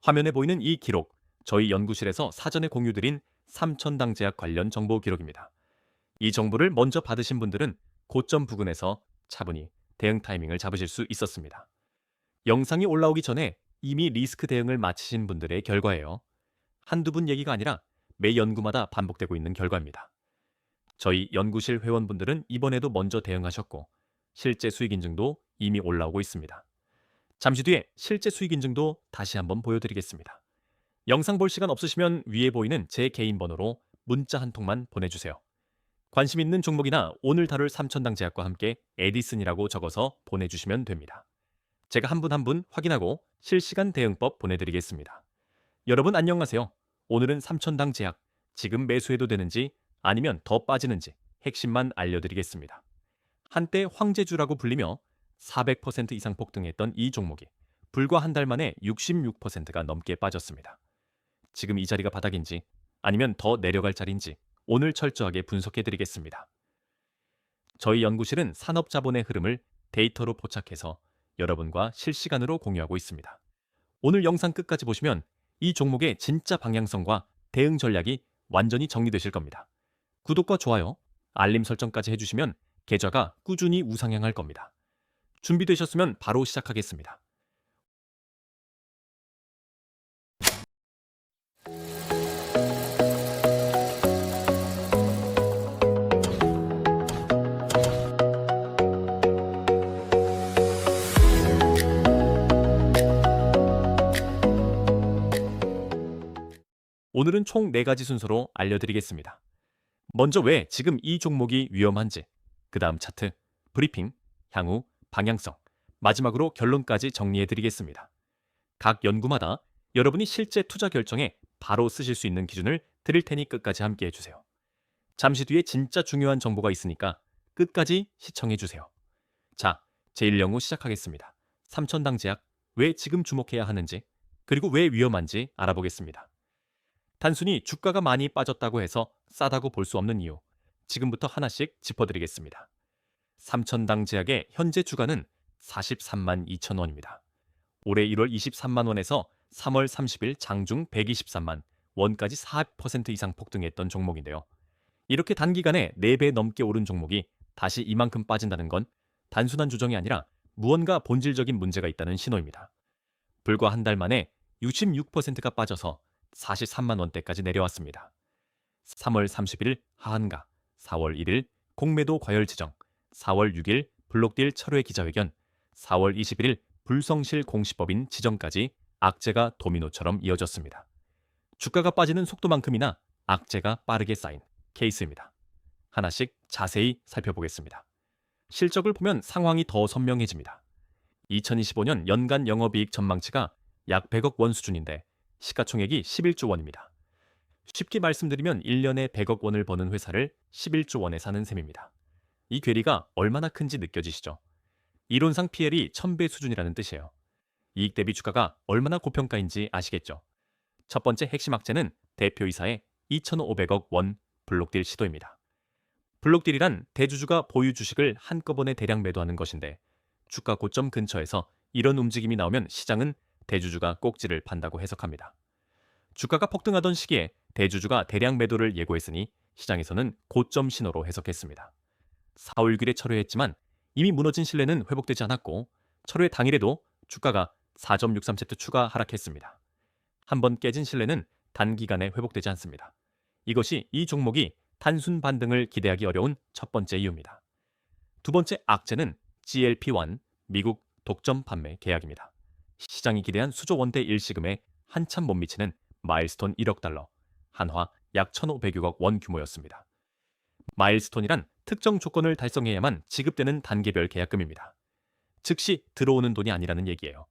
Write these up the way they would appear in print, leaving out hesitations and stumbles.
화면에 보이는 이 기록, 저희 연구실에서 사전에 공유드린 삼천당제약 관련 정보 기록입니다. 이 정보를 먼저 받으신 분들은 고점 부근에서 차분히 대응 타이밍을 잡으실 수 있었습니다. 영상이 올라오기 전에 이미 리스크 대응을 마치신 분들의 결과예요. 한두 분 얘기가 아니라 매 연구마다 반복되고 있는 결과입니다. 저희 연구실 회원분들은 이번에도 먼저 대응하셨고 실제 수익 인증도 이미 올라오고 있습니다. 잠시 뒤에 실제 수익 인증도 다시 한번 보여드리겠습니다. 영상 볼 시간 없으시면 위에 보이는 제 개인 번호로 문자 한 통만 보내주세요. 관심 있는 종목이나 오늘 다룰 삼천당 제약과 함께 에디슨이라고 적어서 보내주시면 됩니다. 제가 한 분 한 분 확인하고 실시간 대응법 보내드리겠습니다. 여러분 안녕하세요. 오늘은 삼천당 제약, 지금 매수해도 되는지 아니면 더 빠지는지 핵심만 알려드리겠습니다. 한때 황제주라고 불리며 400% 이상 폭등했던 이 종목이 불과 한 달 만에 66%가 넘게 빠졌습니다. 지금 이 자리가 바닥인지 아니면 더 내려갈 자리인지 오늘 철저하게 분석해드리겠습니다. 저희 연구실은 산업자본의 흐름을 데이터로 포착해서 여러분과 실시간으로 공유하고 있습니다. 오늘 영상 끝까지 보시면 이 종목의 진짜 방향성과 대응 전략이 완전히 정리되실 겁니다. 구독과 좋아요, 알림 설정까지 해주시면 계좌가 꾸준히 우상향할 겁니다. 준비되셨으면 바로 시작하겠습니다. 오늘은 총 4가지 순서로 알려드리겠습니다. 먼저 왜 지금 이 종목이 위험한지, 그 다음 차트, 브리핑, 향후, 방향성, 마지막으로 결론까지 정리해드리겠습니다. 각 연구마다 여러분이 실제 투자 결정에 바로 쓰실 수 있는 기준을 드릴 테니 끝까지 함께 해주세요. 잠시 뒤에 진짜 중요한 정보가 있으니까 끝까지 시청해주세요. 자, 제1연구 시작하겠습니다. 삼천당 제약, 왜 지금 주목해야 하는지, 그리고 왜 위험한지 알아보겠습니다. 단순히 주가가 많이 빠졌다고 해서 싸다고 볼 수 없는 이유, 지금부터 하나씩 짚어드리겠습니다. 삼천당 제약의 현재 주가는 43만 2천 원입니다. 올해 1월 23만 원에서 3월 30일 장중 123만 원까지 4% 이상 폭등했던 종목인데요. 이렇게 단기간에 4배 넘게 오른 종목이 다시 이만큼 빠진다는 건 단순한 조정이 아니라 무언가 본질적인 문제가 있다는 신호입니다. 불과 한 달 만에 66%가 빠져서 43만 원대까지 내려왔습니다. 3월 30일 하한가, 4월 1일 공매도 과열 지정, 4월 6일 블록딜 철회 기자회견, 4월 21일 불성실 공시법인 지정까지 악재가 도미노처럼 이어졌습니다. 주가가 빠지는 속도만큼이나 악재가 빠르게 쌓인 케이스입니다. 하나씩 자세히 살펴보겠습니다. 실적을 보면 상황이 더 선명해집니다. 2025년 연간 영업이익 전망치가 약 100억 원 수준인데 시가총액이 11조 원입니다. 쉽게 말씀드리면 1년에 100억 원을 버는 회사를 11조 원에 사는 셈입니다. 이 괴리가 얼마나 큰지 느껴지시죠? 이론상 PL이 1000배 수준이라는 뜻이에요. 이익 대비 주가가 얼마나 고평가인지 아시겠죠? 첫 번째 핵심 악재는 대표이사의 2,500억 원 블록딜 시도입니다. 블록딜이란 대주주가 보유 주식을 한꺼번에 대량 매도하는 것인데 주가 고점 근처에서 이런 움직임이 나오면 시장은 대주주가 꼭지를 판다고 해석합니다. 주가가 폭등하던 시기에 대주주가 대량 매도를 예고했으니 시장에서는 고점 신호로 해석했습니다. 4월 6일에 철회했지만 이미 무너진 신뢰는 회복되지 않았고 철회 당일에도 주가가 4.63세트 추가 하락했습니다. 한번 깨진 신뢰는 단기간에 회복되지 않습니다. 이것이 이 종목이 단순 반등을 기대하기 어려운 첫 번째 이유입니다. 두 번째 악재는 GLP-1 미국 독점 판매 계약입니다. 시장이 기대한 수조 원대 일시금에 한참 못 미치는 마일스톤 1억 달러, 한화 약 1,500여억 원 규모였습니다. 마일스톤이란 특정 조건을 달성해야만 지급되는 단계별 계약금입니다. 즉시 들어오는 돈이 아니라는 얘기예요.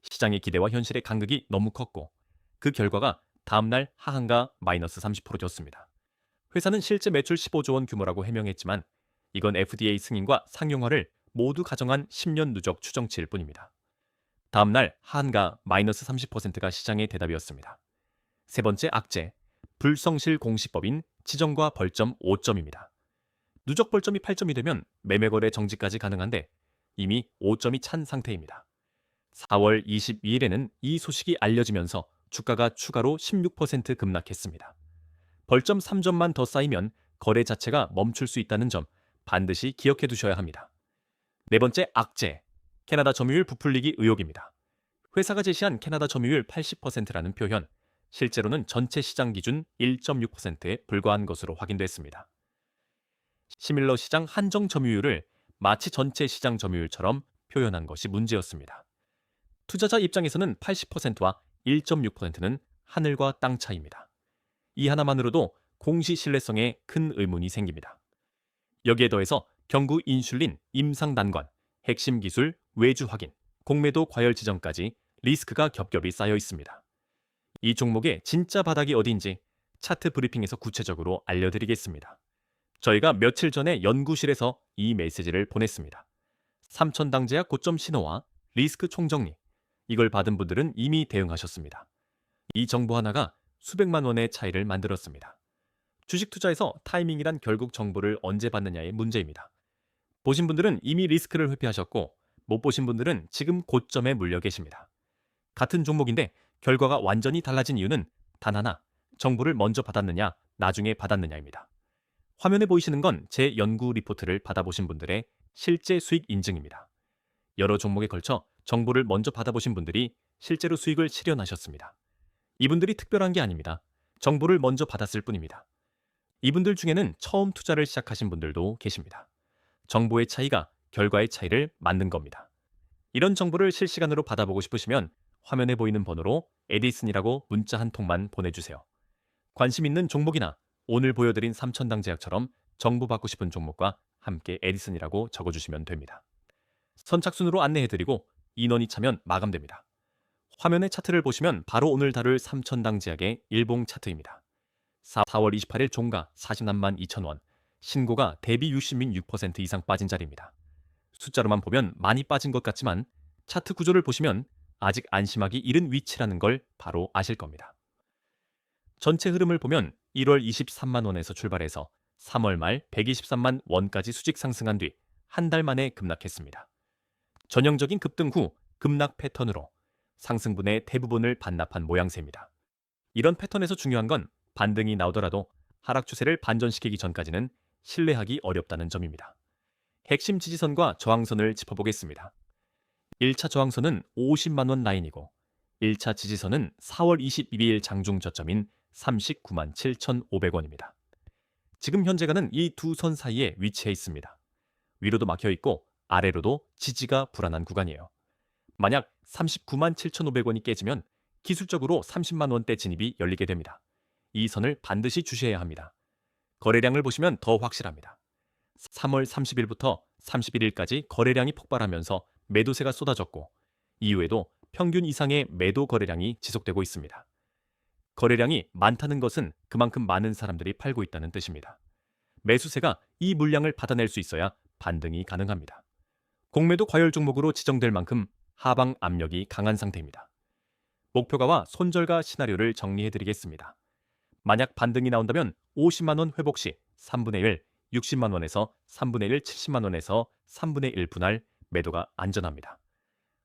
시장의 기대와 현실의 간극이 너무 컸고 그 결과가 다음날 하한가 마이너스 30%였습니다. 회사는 실제 매출 15조 원 규모라고 해명했지만 이건 FDA 승인과 상용화를 모두 가정한 10년 누적 추정치일 뿐입니다. 다음날 하한가 마이너스 30%가 시장의 대답이었습니다. 세 번째 악재, 불성실 공시법인 지정과 벌점 5점입니다. 누적 벌점이 8점이 되면 매매거래 정지까지 가능한데 이미 5점이 찬 상태입니다. 4월 22일에는 이 소식이 알려지면서 주가가 추가로 16% 급락했습니다. 벌점 3점만 더 쌓이면 거래 자체가 멈출 수 있다는 점 반드시 기억해 두셔야 합니다. 네 번째, 악재. 캐나다 점유율 부풀리기 의혹입니다. 회사가 제시한 캐나다 점유율 80%라는 표현, 실제로는 전체 시장 기준 1.6%에 불과한 것으로 확인됐습니다. 시밀러 시장 한정 점유율을 마치 전체 시장 점유율처럼 표현한 것이 문제였습니다. 투자자 입장에서는 80%와 1.6%는 하늘과 땅 차이입니다. 이 하나만으로도 공시 신뢰성에 큰 의문이 생깁니다. 여기에 더해서 경구 인슐린, 임상 난관, 핵심 기술, 외주 확인, 공매도 과열 지점까지 리스크가 겹겹이 쌓여 있습니다. 이 종목의 진짜 바닥이 어디인지 차트 브리핑에서 구체적으로 알려드리겠습니다. 저희가 며칠 전에 연구실에서 이 메시지를 보냈습니다. 삼천당제약 고점 신호와 리스크 총정리, 이걸 받은 분들은 이미 대응하셨습니다. 이 정보 하나가 수백만 원의 차이를 만들었습니다. 주식 투자에서 타이밍이란 결국 정보를 언제 받느냐의 문제입니다. 보신 분들은 이미 리스크를 회피하셨고, 못 보신 분들은 지금 고점에 물려 계십니다. 같은 종목인데 결과가 완전히 달라진 이유는 단 하나, 정보를 먼저 받았느냐, 나중에 받았느냐입니다. 화면에 보이시는 건 제 연구 리포트를 받아보신 분들의 실제 수익 인증입니다. 여러 종목에 걸쳐 정보를 먼저 받아보신 분들이 실제로 수익을 실현하셨습니다. 이분들이 특별한 게 아닙니다. 정보를 먼저 받았을 뿐입니다. 이분들 중에는 처음 투자를 시작하신 분들도 계십니다. 정보의 차이가 결과의 차이를 만든 겁니다. 이런 정보를 실시간으로 받아보고 싶으시면 화면에 보이는 번호로 에디슨이라고 문자 한 통만 보내주세요. 관심 있는 종목이나 오늘 보여드린 삼천당제약처럼 정보 받고 싶은 종목과 함께 에디슨이라고 적어주시면 됩니다. 선착순으로 안내해드리고 인원이 차면 마감됩니다. 화면의 차트를 보시면 바로 오늘 다룰 삼천당제약의 일봉 차트입니다. 4월 28일 종가 40만 2천원, 신고가 대비 66% 이상 빠진 자리입니다. 숫자로만 보면 많이 빠진 것 같지만 차트 구조를 보시면 아직 안심하기 이른 위치라는 걸 바로 아실 겁니다. 전체 흐름을 보면 1월 23만 원에서 출발해서 3월 말 123만 원까지 수직 상승한 뒤 한 달 만에 급락했습니다. 전형적인 급등 후 급락 패턴으로 상승분의 대부분을 반납한 모양새입니다. 이런 패턴에서 중요한 건 반등이 나오더라도 하락 추세를 반전시키기 전까지는 신뢰하기 어렵다는 점입니다. 핵심 지지선과 저항선을 짚어보겠습니다. 1차 저항선은 50만 원 라인이고 1차 지지선은 4월 22일 장중 저점인 39만 7,500원입니다. 지금 현재가는 이 두 선 사이에 위치해 있습니다. 위로도 막혀 있고 아래로도 지지가 불안한 구간이에요. 만약 39만 7,500원이 깨지면 기술적으로 30만 원대 진입이 열리게 됩니다. 이 선을 반드시 주시해야 합니다. 거래량을 보시면 더 확실합니다. 3월 30일부터 31일까지 거래량이 폭발하면서 매도세가 쏟아졌고 이후에도 평균 이상의 매도 거래량이 지속되고 있습니다. 거래량이 많다는 것은 그만큼 많은 사람들이 팔고 있다는 뜻입니다. 매수세가 이 물량을 받아낼 수 있어야 반등이 가능합니다. 공매도 과열 종목으로 지정될 만큼 하방 압력이 강한 상태입니다. 목표가와 손절가 시나리오를 정리해드리겠습니다. 만약 반등이 나온다면 50만 원 회복 시 3분의 1, 60만 원에서 3분의 1, 70만 원에서 3분의 1 분할 매도가 안전합니다.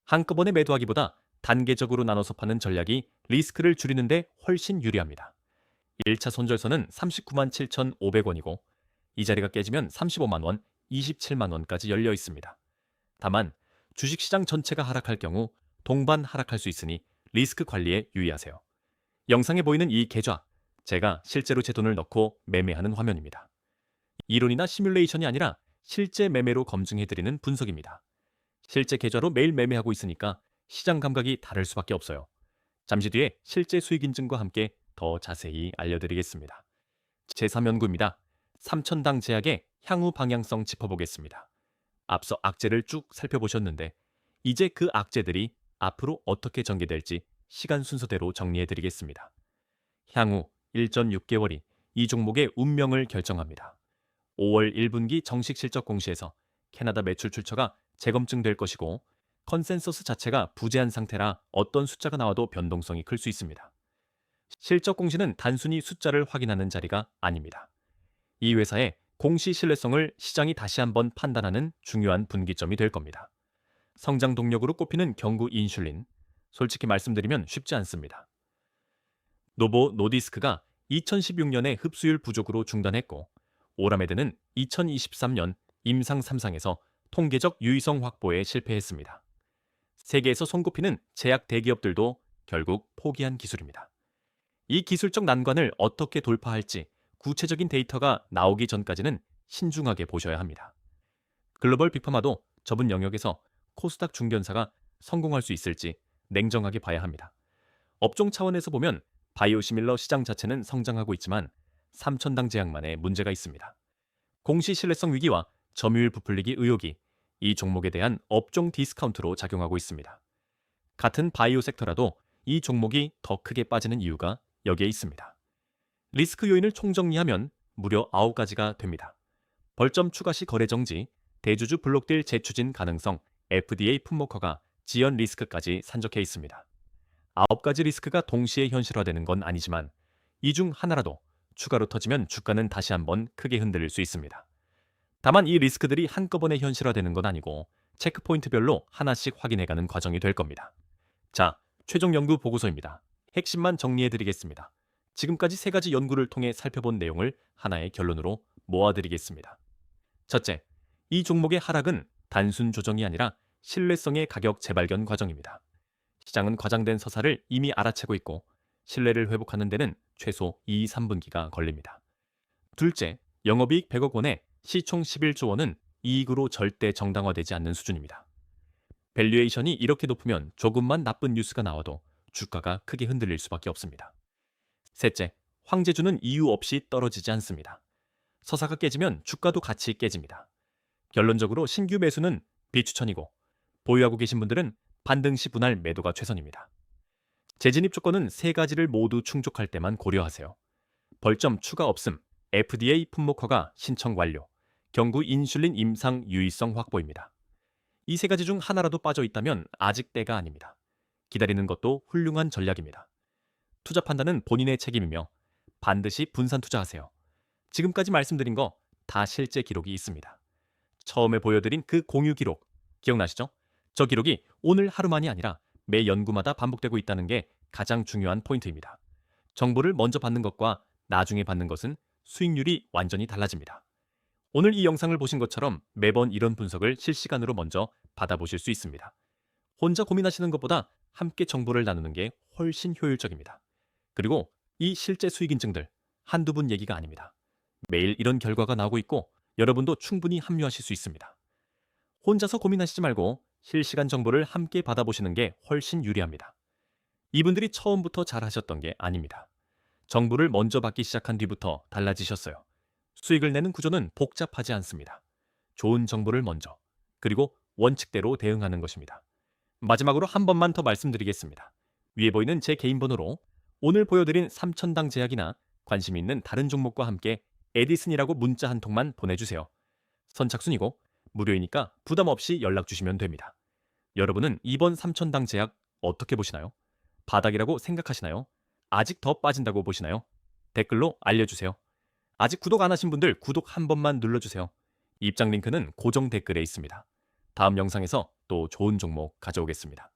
한꺼번에 매도하기보다 단계적으로 나눠서 파는 전략이 리스크를 줄이는데 훨씬 유리합니다. 1차 손절선은 39만 7,500원이고 이 자리가 깨지면 35만 원, 27만 원까지 열려 있습니다. 다만 주식시장 전체가 하락할 경우 동반 하락할 수 있으니 리스크 관리에 유의하세요. 영상에 보이는 이 계좌, 제가 실제로 제 돈을 넣고 매매하는 화면입니다. 이론이나 시뮬레이션이 아니라 실제 매매로 검증해드리는 분석입니다. 실제 계좌로 매일 매매하고 있으니까 시장 감각이 다를 수밖에 없어요. 잠시 뒤에 실제 수익 인증과 함께 더 자세히 알려드리겠습니다. 제3연구입니다. 삼천당 제약의 향후 방향성 짚어보겠습니다. 앞서 악재를 쭉 살펴보셨는데 이제 그 악재들이 앞으로 어떻게 전개될지 시간 순서대로 정리해드리겠습니다. 향후 1.6개월이 이 종목의 운명을 결정합니다. 5월 1분기 정식 실적 공시에서 캐나다 매출 출처가 재검증될 것이고 컨센서스 자체가 부재한 상태라 어떤 숫자가 나와도 변동성이 클 수 있습니다. 실적 공시는 단순히 숫자를 확인하는 자리가 아닙니다. 이 회사의 공시 신뢰성을 시장이 다시 한번 판단하는 중요한 분기점이 될 겁니다. 성장 동력으로 꼽히는 경구 인슐린. 솔직히 말씀드리면 쉽지 않습니다. 노보 노디스크가 2016년에 흡수율 부족으로 중단했고, 오라메드는 2023년 임상 3상에서 통계적 유의성 확보에 실패했습니다. 세계에서 손꼽히는 제약 대기업들도 결국 포기한 기술입니다. 이 기술적 난관을 어떻게 돌파할지 구체적인 데이터가 나오기 전까지는 신중하게 보셔야 합니다. 글로벌 빅파마도 접은 영역에서 코스닥 중견사가 성공할 수 있을지 냉정하게 봐야 합니다. 업종 차원에서 보면 바이오시밀러 시장 자체는 성장하고 있지만 삼천당 제약만에 문제가 있습니다. 공시 신뢰성 위기와 점유율 부풀리기 의혹이 이 종목에 대한 업종 디스카운트로 작용하고 있습니다. 같은 바이오 섹터라도 이 종목이 더 크게 빠지는 이유가 여기에 있습니다. 리스크 요인을 총정리하면 무려 9가지가 됩니다. 벌점 추가 시 거래 정지, 대주주 블록딜 재추진 가능성, FDA 품목 허가, 지연 리스크까지 산적해 있습니다. 9가지 리스크가 동시에 현실화되는 건 아니지만 이 중 하나라도 추가로 터지면 주가는 다시 한번 크게 흔들릴 수 있습니다. 다만 이 리스크들이 한꺼번에 현실화되는 건 아니고 체크포인트별로 하나씩 확인해가는 과정이 될 겁니다. 자, 최종 연구 보고서입니다. 핵심만 정리해드리겠습니다. 지금까지 3가지 연구를 통해 살펴본 내용을 하나의 결론으로 모아드리겠습니다. 첫째, 이 종목의 하락은 단순 조정이 아니라 신뢰성의 가격 재발견 과정입니다. 시장은 과장된 서사를 이미 알아채고 있고 신뢰를 회복하는 데는 최소 2, 3분기가 걸립니다. 둘째, 영업이익 100억 원에 시총 11조 원은 이익으로 절대 정당화되지 않는 수준입니다. 밸류에이션이 이렇게 높으면 조금만 나쁜 뉴스가 나와도 주가가 크게 흔들릴 수밖에 없습니다. 셋째, 황제주는 이유 없이 떨어지지 않습니다. 서사가 깨지면 주가도 같이 깨집니다. 결론적으로 신규 매수는 비추천이고 보유하고 계신 분들은 반등 시 분할 매도가 최선입니다. 재진입 조건은 3가지를 모두 충족할 때만 고려하세요. 벌점 추가 없음, FDA 품목 허가 신청 완료, 경구 인슐린 임상 유의성 확보입니다. 이 3가지 중 하나라도 빠져 있다면 아직 때가 아닙니다. 기다리는 것도 훌륭한 전략입니다. 투자 판단은 본인의 책임이며 반드시 분산 투자하세요. 지금까지 말씀드린 거 다 실제 기록이 있습니다. 처음에 보여드린 그 공유 기록 기억나시죠? 저 기록이 오늘 하루만이 아니라 매 연구마다 반복되고 있다는 게 가장 중요한 포인트입니다. 정보를 먼저 받는 것과 나중에 받는 것은 수익률이 완전히 달라집니다. 오늘 이 영상을 보신 것처럼 매번 이런 분석을 실시간으로 먼저 받아보실 수 있습니다. 혼자 고민하시는 것보다 함께 정보를 나누는 게 훨씬 효율적입니다. 그리고 이 실제 수익 인증들 한두 분 얘기가 아닙니다. 매일 이런 결과가 나오고 있고 여러분도 충분히 합류하실 수 있습니다. 혼자서 고민하시지 말고 실시간 정보를 함께 받아보시는 게 훨씬 유리합니다. 이분들이 처음부터 잘하셨던 게 아닙니다. 정보를 먼저 받기 시작한 뒤부터 달라지셨어요. 수익을 내는 구조는 복잡하지 않습니다. 좋은 정보를 먼저, 그리고 원칙대로 대응하는 것입니다. 마지막으로 한 번만 더 말씀드리겠습니다. 위에 보이는 제 개인 번호로 오늘 보여드린 삼천당 제약이나 관심 있는 다른 종목과 함께 에디슨이라고 문자 한 통만 보내주세요. 선착순이고 무료이니까 부담 없이 연락 주시면 됩니다. 여러분은 이번 삼천당 제약 어떻게 보시나요? 바닥이라고 생각하시나요? 아직 더 빠진다고 보시나요? 댓글로 알려주세요. 아직 구독 안 하신 분들 구독 한 번만 눌러주세요. 입장 링크는 고정 댓글에 있습니다. 다음 영상에서 또 좋은 종목 가져오겠습니다.